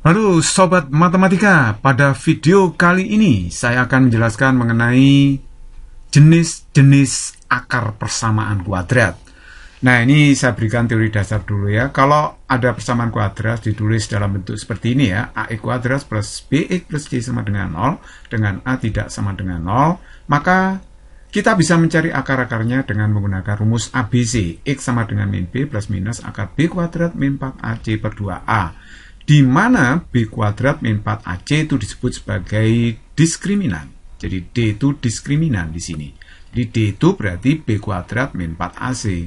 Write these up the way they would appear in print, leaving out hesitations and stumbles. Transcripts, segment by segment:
Halo Sobat Matematika, pada video kali ini saya akan menjelaskan mengenai jenis-jenis akar persamaan kuadrat. Nah, ini saya berikan teori dasar dulu ya. Kalau ada persamaan kuadrat ditulis dalam bentuk seperti ini ya, AX kuadrat plus BX plus C sama dengan 0, dengan A tidak sama dengan 0, maka kita bisa mencari akar-akarnya dengan menggunakan rumus ABC. X sama dengan min B plus minus akar B kuadrat min 4AC per 2A. Di mana B kuadrat min 4AC itu disebut sebagai diskriminan. Jadi D itu diskriminan di sini. Jadi D itu berarti B kuadrat min 4AC.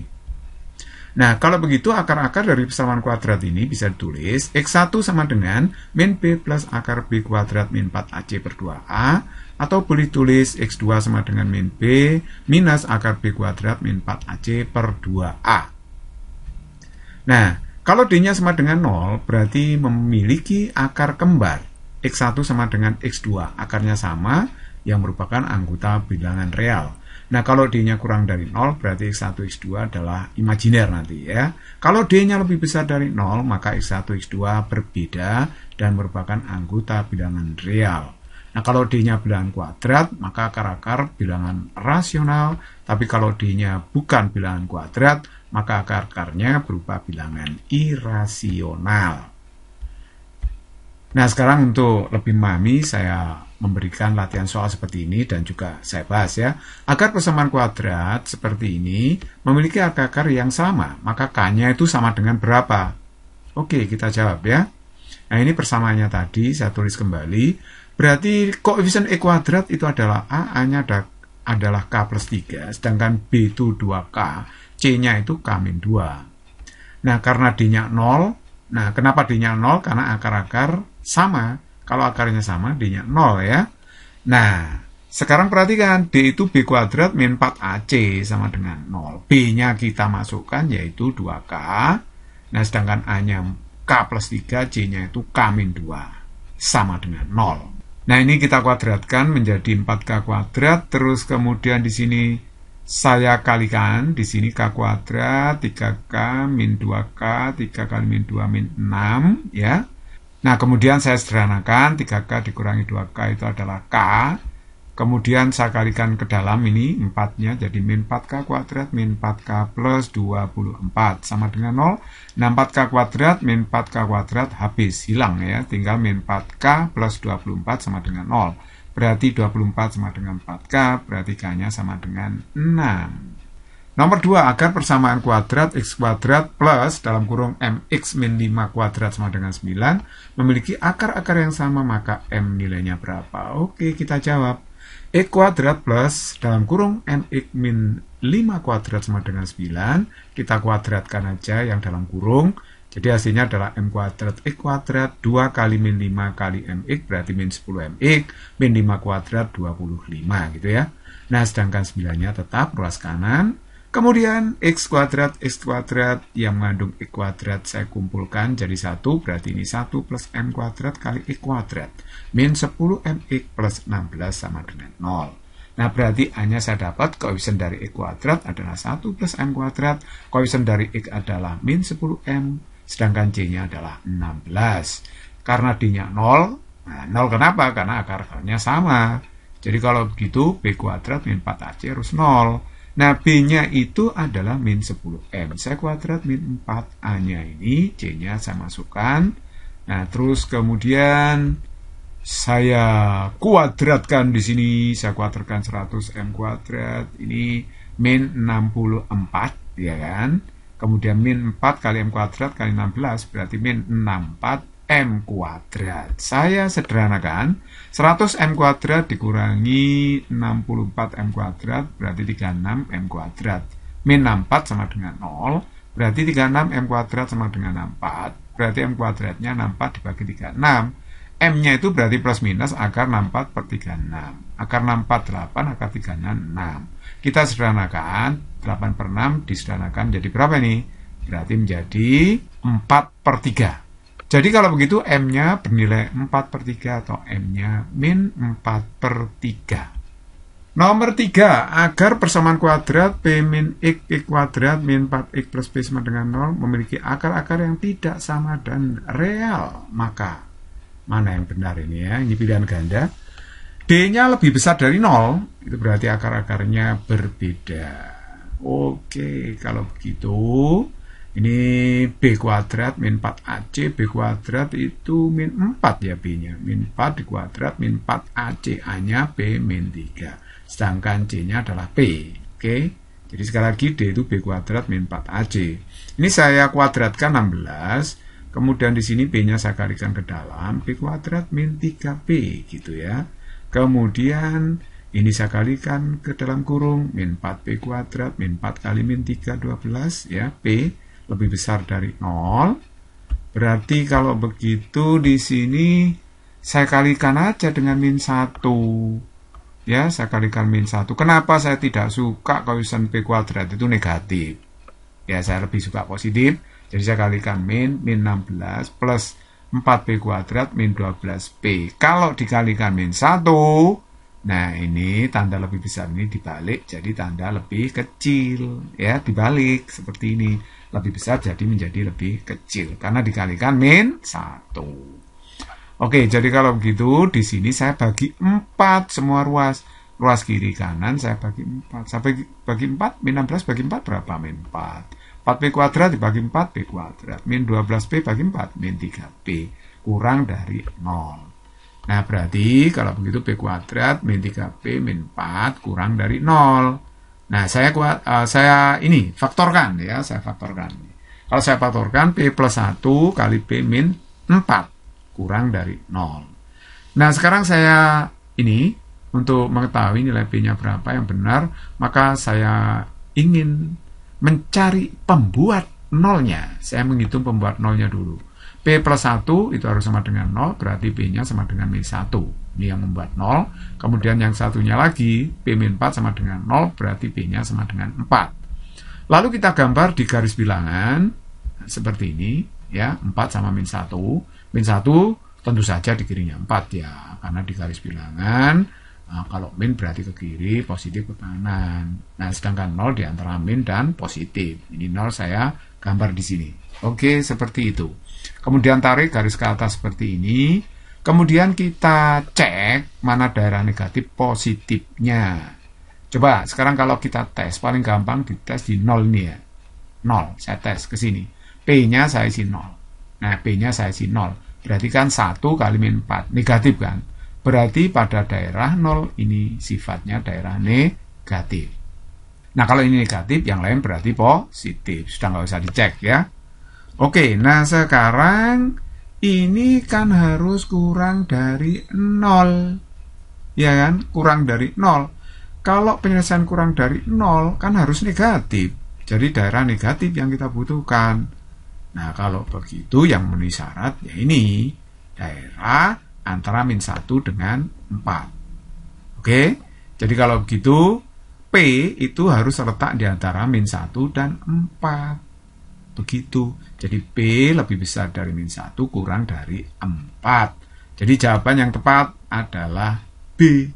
Nah, kalau begitu akar-akar dari persamaan kuadrat ini bisa ditulis X1 sama dengan min B plus akar B kuadrat min 4AC per 2A, atau boleh tulis X2 sama dengan min B minus akar B kuadrat min 4AC per 2A. Nah, kalau D-nya sama dengan 0, berarti memiliki akar kembar. X1 sama dengan X2, akarnya sama, yang merupakan anggota bilangan real. Nah, kalau D-nya kurang dari 0, berarti X1, X2 adalah imajiner nanti ya. Kalau D-nya lebih besar dari 0, maka X1, X2 berbeda dan merupakan anggota bilangan real. Nah, kalau D-nya bilangan kuadrat, maka akar-akar bilangan rasional. Tapi kalau D-nya bukan bilangan kuadrat, maka akar-akarnya berupa bilangan irasional. Nah, sekarang untuk lebih memahami, saya memberikan latihan soal seperti ini dan juga saya bahas ya. Akar persamaan kuadrat seperti ini memiliki akar-akar yang sama, maka K-nya itu sama dengan berapa? Oke, kita jawab ya. Nah, ini persamaannya tadi, saya tulis kembali. Berarti koefisien E kuadrat itu adalah A-nya adalah K plus 3, sedangkan B itu 2K, C-nya itu K-2. Nah, karena D-nya 0, nah kenapa D-nya 0? Karena akar-akar sama. Kalau akarnya sama, D-nya 0 ya. Nah, sekarang perhatikan, D itu B kuadrat min 4AC sama dengan 0. B-nya kita masukkan yaitu 2K. Nah, sedangkan A-nya K plus 3, C-nya itu K-2 sama dengan 0. Nah, ini kita kuadratkan menjadi 4K kuadrat, terus kemudian di sini saya kalikan, di sini K kuadrat, 3K min 2K, 3 kali min 2 min 6, ya. Nah, kemudian saya sederhanakan, 3K dikurangi 2K itu adalah K. Kemudian saya kalikan ke dalam ini, 4-nya jadi min 4K kuadrat, min 4K plus 24, sama dengan 0. Nah, 4K kuadrat, min 4K kuadrat, habis, hilang ya. Tinggal min 4K plus 24 sama dengan 0. Berarti 24 sama dengan 4K, berarti K-nya sama dengan 6. Nomor 2, akar persamaan kuadrat X kuadrat plus dalam kurung MX min 5 kuadrat sama dengan 9 memiliki akar-akar yang sama, maka M nilainya berapa? Oke, kita jawab. X kuadrat plus dalam kurung MX min 5 kuadrat sama dengan 9, kita kuadratkan aja yang dalam kurung. Jadi hasilnya adalah M kuadrat X kuadrat 2 kali min 5 kali MX berarti min 10 MX, min 5 kuadrat 25 gitu ya. Nah, sedangkan 9-nya tetap ruas kanan. Kemudian X kuadrat yang mengandung X kuadrat saya kumpulkan jadi 1, berarti ini 1 plus M kuadrat kali X kuadrat. Min 10 MX plus 16 sama dengan 0. Nah, berarti A-nya saya dapat koefisien dari X kuadrat adalah 1 plus M kuadrat. Koefisien dari X adalah min 10M, sedangkan C-nya adalah 16. Karena D-nya 0, nah 0 kenapa? Karena akar-akarnya sama. Jadi kalau begitu B kuadrat min 4AC harus 0. Nah, B-nya itu adalah min 10M. Saya kuadrat min 4. A-nya ini, C-nya saya masukkan. Nah, terus kemudian saya kuadratkan di sini. Saya kuadratkan 100M kuadrat. Ini min 64, ya kan? Kemudian min 4 kali M kuadrat kali 16, berarti min 64M kuadrat. Saya sederhanakan, 100M kuadrat dikurangi 64M kuadrat, berarti 36M kuadrat. Min 64 sama dengan 0, berarti 36M kuadrat sama dengan 64. Berarti M kuadratnya 64 dibagi 36. M-nya itu berarti plus minus akar 64 per 36. Akar 64, 8, akar 36, 6. Kita sederhanakan, 8 per 6 disederhanakan jadi berapa ini? Berarti menjadi 4 per 3. Jadi kalau begitu M-nya bernilai 4 per 3 atau M-nya min 4 per 3. Nomor 3, agar persamaan kuadrat P min X kuadrat min 4X plus B sama dengan 0 memiliki akar-akar yang tidak sama dan real, maka Mana yang benar ini ya? Ini pilihan ganda. D-nya lebih besar dari 0, itu berarti akar-akarnya berbeda. Oke, kalau begitu, ini B kuadrat min 4AC, B kuadrat itu min 4 ya B-nya. Min 4 di kuadrat min 4AC, A-nya B min 3. Sedangkan C-nya adalah P. Oke, jadi sekali lagi D itu B kuadrat min 4AC. Ini saya kuadratkan 16, kemudian di sini B-nya saya kalikan ke dalam, B kuadrat min 3B gitu ya. Kemudian ini saya kalikan ke dalam kurung min 4P kuadrat min 4 kali min 3 12 ya, P lebih besar dari 0. Berarti kalau begitu di sini saya kalikan aja dengan min 1. Ya, saya kalikan min 1. Kenapa saya tidak suka koefisien P kuadrat itu negatif? Ya, saya lebih suka positif. Jadi saya kalikan min 16 plus 4P kuadrat min 12P. Kalau dikalikan min 1, nah ini tanda lebih besar ini dibalik, jadi tanda lebih kecil. Ya, dibalik seperti ini. Lebih besar jadi menjadi lebih kecil. Karena dikalikan min 1. Oke, jadi kalau begitu, di sini saya bagi 4 semua ruas. Ruas kiri kanan saya bagi 4. Saya bagi 4, min 16 bagi 4 berapa? Min 4. 4P kuadrat dibagi 4P kuadrat. Min 12P bagi 4, min 3P. Kurang dari 0. Nah, berarti kalau begitu P kuadrat min 3P min 4 kurang dari 0. Nah, saya ini faktorkan ya, saya faktorkan. Kalau saya faktorkan P plus 1 kali P min 4 kurang dari 0. Nah, sekarang saya ini untuk mengetahui nilai P-nya berapa yang benar, maka saya ingin mencari pembuat nolnya. Saya menghitung pembuat nolnya dulu. P plus 1 itu harus sama dengan 0, berarti P-nya sama dengan min 1. Ini yang membuat 0. Kemudian yang satunya lagi, P min 4 sama dengan 0, berarti P-nya sama dengan 4. Lalu kita gambar di garis bilangan, seperti ini, ya, 4 sama min 1. Min 1 tentu saja di kirinya 4 ya, karena di garis bilangan, nah, kalau min berarti ke kiri, positif ke kanan. Nah, sedangkan 0 di antara min dan positif. Ini 0 saya gambar di sini. Oke, seperti itu. Kemudian tarik garis ke atas seperti ini. Kemudian kita cek mana daerah negatif positifnya. Coba, sekarang kalau kita tes, paling gampang dites di 0 ini ya. 0, saya tes ke sini. P-nya saya isi 0. Nah, P-nya saya isi 0. Berarti kan 1 kali min 4. Negatif kan? Berarti pada daerah 0 ini sifatnya daerah negatif. Nah, kalau ini negatif, yang lain berarti positif. Sudah nggak usah dicek ya. Oke, nah sekarang ini kan harus kurang dari 0. Ya kan? Kurang dari 0. Kalau penyelesaian kurang dari 0 kan harus negatif. Jadi daerah negatif yang kita butuhkan. Nah, kalau begitu yang memenuhi syarat ya ini. Daerah antara min 1 dengan 4. Oke, jadi kalau begitu P itu harus terletak di antara min 1 dan 4. Begitu, jadi P lebih besar dari min 1 kurang dari 4. Jadi jawaban yang tepat adalah B.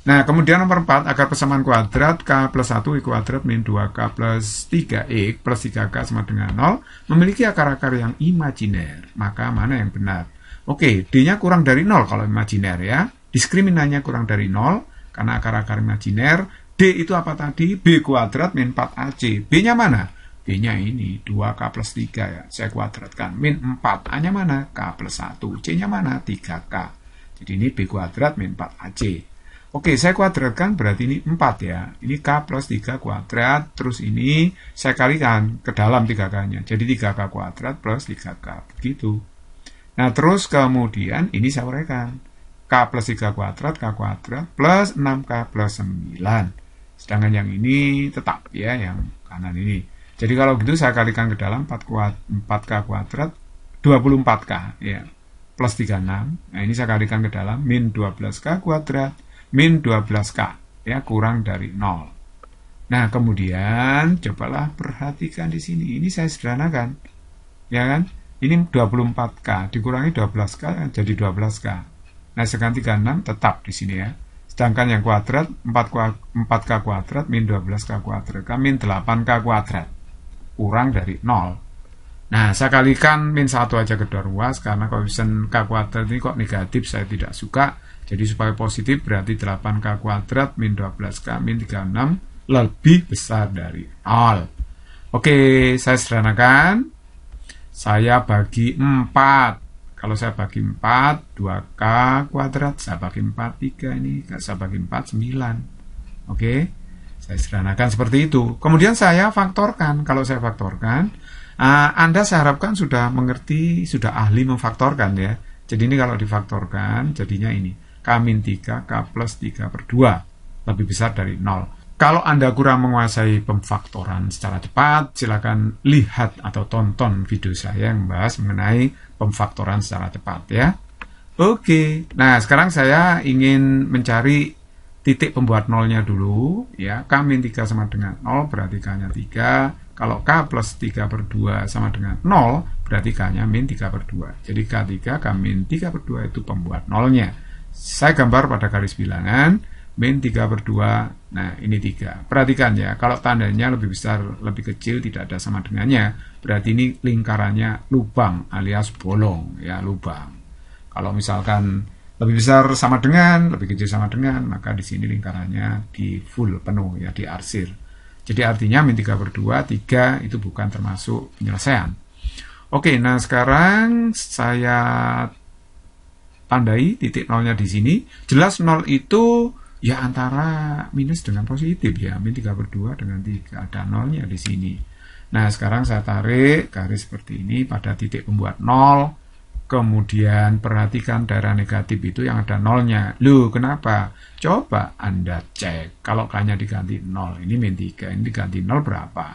Nah, kemudian nomor 4, akar persamaan kuadrat K plus 1 I kuadrat min 2K plus 3X plus 3K sama dengan 0 memiliki akar-akar yang imajiner. Maka mana yang benar? Oke, D-nya kurang dari 0 kalau imajiner ya. Diskriminannya kurang dari 0 karena akar-akar imajiner. D itu apa tadi? B kuadrat min 4AC. B-nya mana? B-nya ini 2K plus 3 ya. Saya kuadratkan. Min 4. A-nya mana? K plus 1. C-nya mana? 3K. Jadi ini B kuadrat min 4AC. Oke, saya kuadratkan berarti ini 4 ya. Ini K plus 3 kuadrat. Terus ini saya kalikan ke dalam 3K-nya. Jadi 3K kuadrat plus 3K. Begitu. Nah, terus kemudian ini saya uraikan. K plus 3 kuadrat, K kuadrat plus 6K plus 9. Sedangkan yang ini tetap ya, yang kanan ini. Jadi kalau gitu saya kalikan ke dalam 4K kuadrat 24K ya. Plus 36. Nah, ini saya kalikan ke dalam min 12K kuadrat min 12K ya, kurang dari 0. Nah, kemudian cobalah perhatikan di sini. Ini saya sederhanakan. Ya kan? Ini 24K dikurangi 12K jadi 12K. Nah, sekarang 36 tetap di sini ya. Sedangkan yang kuadrat 4K kuadrat min 12K kuadrat min 8K kuadrat kurang dari 0. Nah, saya kalikan min 1 aja kedua ruas, karena koefisien K kuadrat ini kok negatif, saya tidak suka. Jadi supaya positif berarti 8K kuadrat min 12K min 36 lebih besar dari 0. Oke, saya sederhanakan. Saya bagi 4. Kalau saya bagi 4, 2K kuadrat, saya bagi 4, 3 ini. Saya bagi 4, 9. Oke, saya sederhanakan seperti itu. Kemudian saya faktorkan. Kalau saya faktorkan, Anda saya harapkan sudah mengerti, sudah ahli memfaktorkan ya. Jadi ini kalau difaktorkan, jadinya ini. K-3, K plus 3 per 2. Lebih besar dari 0. Kalau Anda kurang menguasai pemfaktoran secara cepat, silakan lihat atau tonton video saya yang membahas mengenai pemfaktoran secara cepat ya. Oke, nah sekarang saya ingin mencari titik pembuat nolnya dulu ya. K-3 sama dengan 0 berarti K-nya 3. Kalau K plus 3 per 2 sama dengan 0 berarti K-nya min 3 per 2. Jadi K3, K-3 per 2 itu pembuat nolnya. Saya gambar pada garis bilangan min 3 per 2, nah ini 3. Perhatikan ya, kalau tandanya lebih besar, lebih kecil, tidak ada sama dengannya, berarti ini lingkarannya lubang alias bolong, ya lubang. Kalau misalkan lebih besar sama dengan, lebih kecil sama dengan, maka di sini lingkarannya di full, penuh, ya diarsir. Jadi artinya min 3 per 2, 3 itu bukan termasuk penyelesaian. Oke, nah sekarang saya tandai titik nolnya di sini. Jelas nol itu ya antara minus dengan positif ya, min 3 per 2 dengan 3, ada nolnya di sini. Nah sekarang saya tarik garis seperti ini pada titik pembuat nol, kemudian perhatikan daerah negatif itu yang ada nolnya. Loh kenapa? Coba Anda cek, kalau K-nya diganti 0, ini min 3, ini diganti 0 berapa?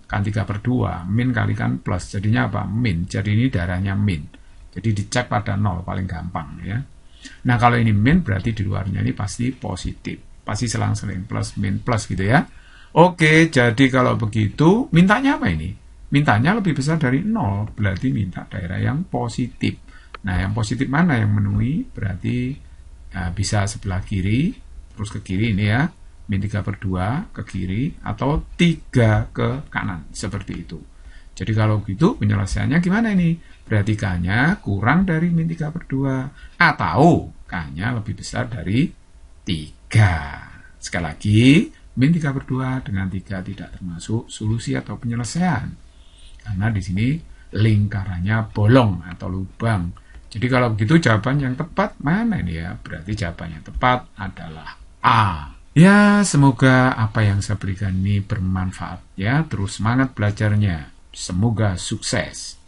Kan 3 per 2, min kalikan plus, jadinya apa? Min, jadi ini daerahnya min. Jadi dicek pada 0, paling gampang ya. Nah kalau ini min berarti di luarnya ini pasti positif, pasti selang-seling plus min plus gitu ya. Oke, jadi kalau begitu mintanya apa ini? Mintanya lebih besar dari 0, berarti minta daerah yang positif. Nah yang positif mana yang memenuhi? Berarti bisa sebelah kiri, terus ke kiri ini ya, min 3 per 2 ke kiri, atau 3 ke kanan, seperti itu. Jadi kalau begitu penyelesaiannya gimana ini? Berarti K-nya kurang dari min 3 per 2. Atau K-nya lebih besar dari 3. Sekali lagi, min 3 per 2 dengan 3 tidak termasuk solusi atau penyelesaian. Karena di sini lingkarannya bolong atau lubang. Jadi kalau begitu jawaban yang tepat mana ini ya? Berarti jawaban yang tepat adalah A. Ya, semoga apa yang saya berikan ini bermanfaat ya. Terus semangat belajarnya. Semoga sukses.